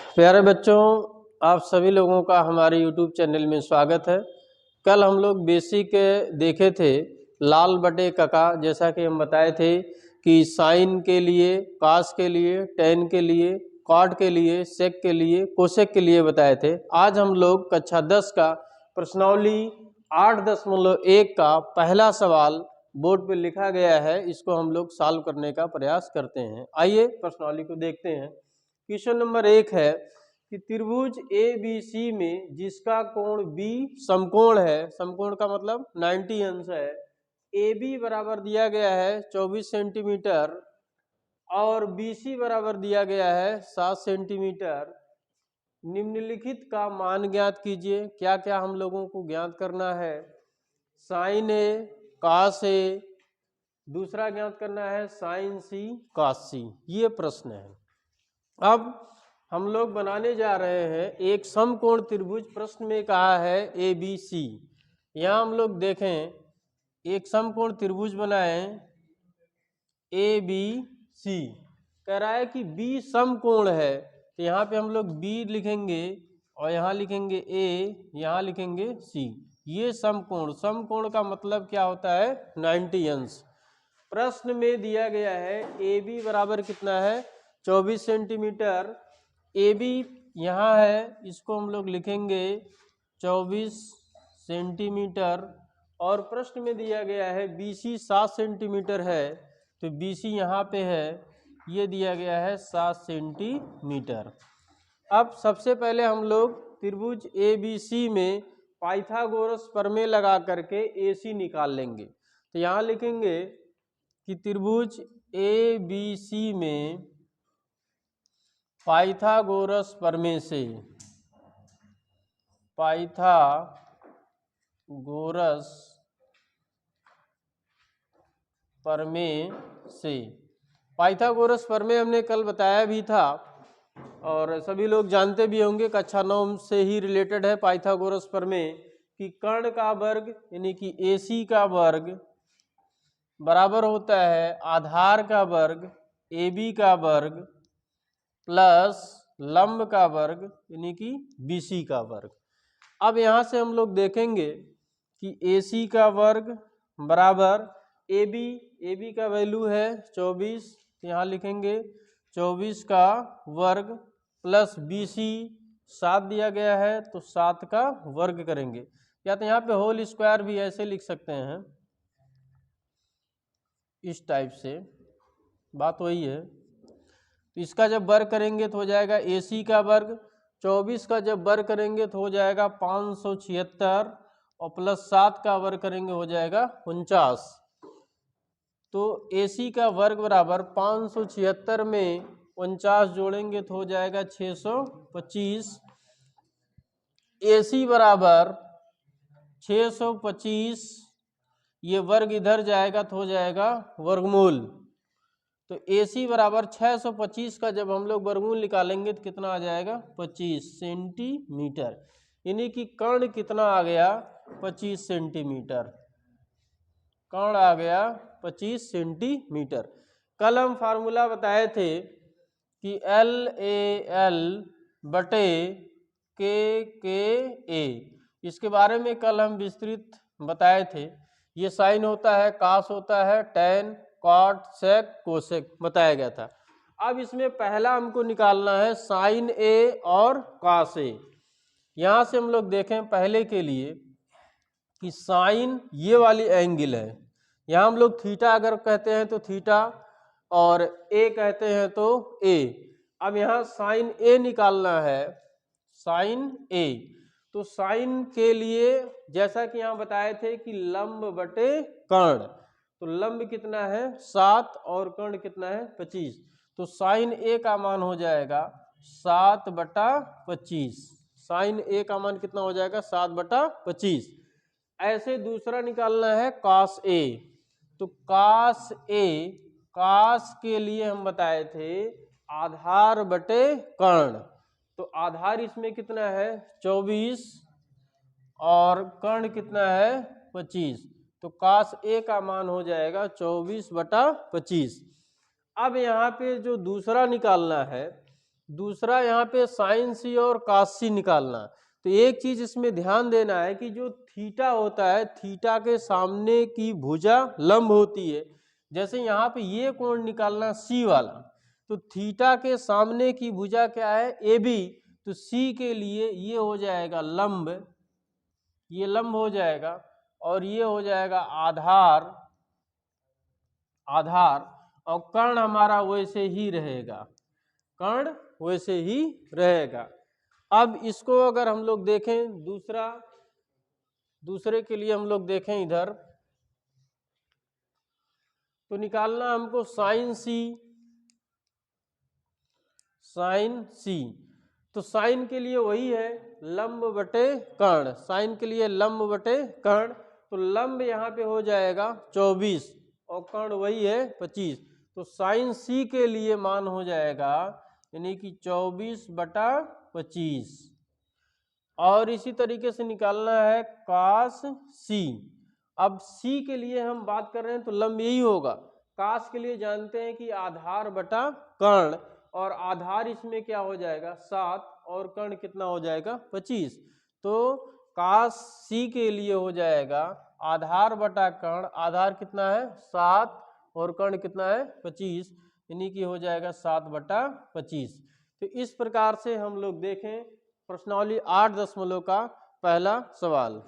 प्यारे बच्चों, आप सभी लोगों का हमारे YouTube चैनल में स्वागत है। कल हम लोग बेसिक देखे थे लाल बटे कका, जैसा कि हम बताए थे कि साइन के लिए, कास के लिए, टेन के लिए, कॉट के लिए, सेक के लिए, कोसेक के लिए बताए थे। आज हम लोग कक्षा 10 का प्रश्नावली 8.1 का पहला सवाल बोर्ड पे लिखा गया है, इसको हम लोग सॉल्व करने का प्रयास करते हैं। आइए प्रश्नावली को देखते हैं। क्वेश्चन नंबर 1 है कि त्रिभुज ए बी सी में जिसका कोण बी समकोण है, समकोण का मतलब 90 अंश है, ए बी बराबर दिया गया है 24 सेंटीमीटर और बी सी बराबर दिया गया है 7 सेंटीमीटर। निम्नलिखित का मान ज्ञात कीजिए। क्या क्या हम लोगों को ज्ञात करना है? साइन ए, कास ए, दूसरा ज्ञात करना है साइन सी, कास सी। ये प्रश्न है। अब हम लोग बनाने जा रहे हैं एक समकोण त्रिभुज। प्रश्न में कहा है ए बी सी। यहाँ हम लोग देखें एक समकोण त्रिभुज बनाएं ए बी सी। कह रहा है कि बी समकोण है, तो यहाँ पे हम लोग बी लिखेंगे और यहाँ लिखेंगे ए, यहाँ लिखेंगे सी। ये समकोण, समकोण का मतलब क्या होता है? 90 अंश। प्रश्न में दिया गया है ए बी बराबर कितना है? 24 सेंटीमीटर। ए बी यहाँ है, इसको हम लोग लिखेंगे 24 सेंटीमीटर। और प्रश्न में दिया गया है बी सी 7 सेंटीमीटर है, तो बी सी यहाँ पे है, ये दिया गया है 7 सेंटीमीटर। अब सबसे पहले हम लोग त्रिभुज ए बी सी में पाइथागोरस प्रमेय लगा करके ए सी निकाल लेंगे। तो यहाँ लिखेंगे कि त्रिभुज ए बी सी में पाइथागोरस प्रमेय से, पाइथागोरस प्रमेय से, पाइथागोरस प्रमेय हमने कल बताया भी था और सभी लोग जानते भी होंगे, कक्षा 9 से ही रिलेटेड है पाइथागोरस प्रमेय कि कर्ण का वर्ग यानी कि AC का वर्ग बराबर होता है आधार का वर्ग AB का वर्ग प्लस लंब का वर्ग यानी कि BC का वर्ग। अब यहाँ से हम लोग देखेंगे कि AC का वर्ग बराबर AB का वैल्यू है 24, यहाँ लिखेंगे 24 का वर्ग प्लस BC 7 दिया गया है, तो 7 का वर्ग करेंगे, या तो यहाँ पे होल स्क्वायर भी ऐसे लिख सकते हैं, इस टाइप से, बात वही है। तो इसका जब वर्ग करेंगे तो हो जाएगा AC का वर्ग, 24 का जब वर्ग करेंगे तो हो जाएगा 576 और प्लस 7 का वर्ग करेंगे हो जाएगा 49। तो AC का वर्ग बराबर 576 में 49 जोड़ेंगे तो हो जाएगा 625। AC बराबर 625, ये वर्ग इधर जाएगा तो हो जाएगा वर्गमूल। तो AC बराबर 625 का जब हम लोग वर्गमूल निकालेंगे तो कितना आ जाएगा? 25 सेंटीमीटर। यानी कि कर्ण कितना आ गया? 25 सेंटीमीटर। कर्ण आ गया 25 सेंटीमीटर। कल हम फार्मूला बताए थे कि LAL बटे KKA, इसके बारे में कल हम विस्तृत बताए थे। ये साइन होता है, कास होता है, टेन, कॉट, सेक, कोसेक बताया गया था। अब इसमें पहला हमको निकालना है साइन ए और कास ए। यहाँ से हम लोग देखें पहले के लिए कि साइन ये वाली एंगल है, यहाँ हम लोग थीटा अगर कहते हैं तो थीटा और ए कहते हैं तो ए। अब यहाँ साइन ए निकालना है, साइन ए। तो साइन के लिए जैसा कि यहाँ बताए थे कि लंब बटे कर्ण, तो लंब कितना है 7 और कर्ण कितना है 25, तो साइन ए का मान हो जाएगा 7/25। साइन ए का मान कितना हो जाएगा? 7/25। ऐसे दूसरा निकालना है कास ए। तो कास ए, कास के लिए हम बताए थे आधार बटे कर्ण, तो आधार इसमें कितना है 24 और कर्ण कितना है 25, तो कास ए का मान हो जाएगा 24/25। अब यहाँ पे जो दूसरा निकालना है दूसरा यहाँ पे साइन सी और कास सी निकालना। तो एक चीज इसमें ध्यान देना है कि जो थीटा होता है, थीटा के सामने की भुजा लंब होती है। जैसे यहाँ पे ये कोण निकालना सी वाला, तो थीटा के सामने की भुजा क्या है, ए बी, तो सी के लिए ये हो जाएगा लंब, ये लंब हो जाएगा, और ये हो जाएगा आधार, आधार, और कर्ण हमारा वैसे ही रहेगा, कर्ण वैसे ही रहेगा। अब इसको अगर हम लोग देखें दूसरे के लिए हम लोग देखें इधर, तो निकालना हमको साइन सी, साइन सी। तो साइन के लिए वही है लंब बटे कर्ण, साइन के लिए लंब बटे कर्ण। तो लंब यहाँ पे हो जाएगा 24 और कर्ण वही है 25। तो साइन सी के लिए मान हो जाएगा यानी कि 24/25। और इसी तरीके से निकालना है कास सी। अब सी के लिए हम बात कर रहे हैं तो लंब यही होगा। कास के लिए जानते हैं कि आधार बटा कर्ण, और आधार इसमें क्या हो जाएगा 7, और कर्ण कितना हो जाएगा 25। तो कास सी के लिए हो जाएगा आधार बटा कर्ण, आधार कितना है 7 और कर्ण कितना है 25, यानी कि हो जाएगा 7/25। तो इस प्रकार से हम लोग देखें प्रश्नावली 8 दशमलव का पहला सवाल।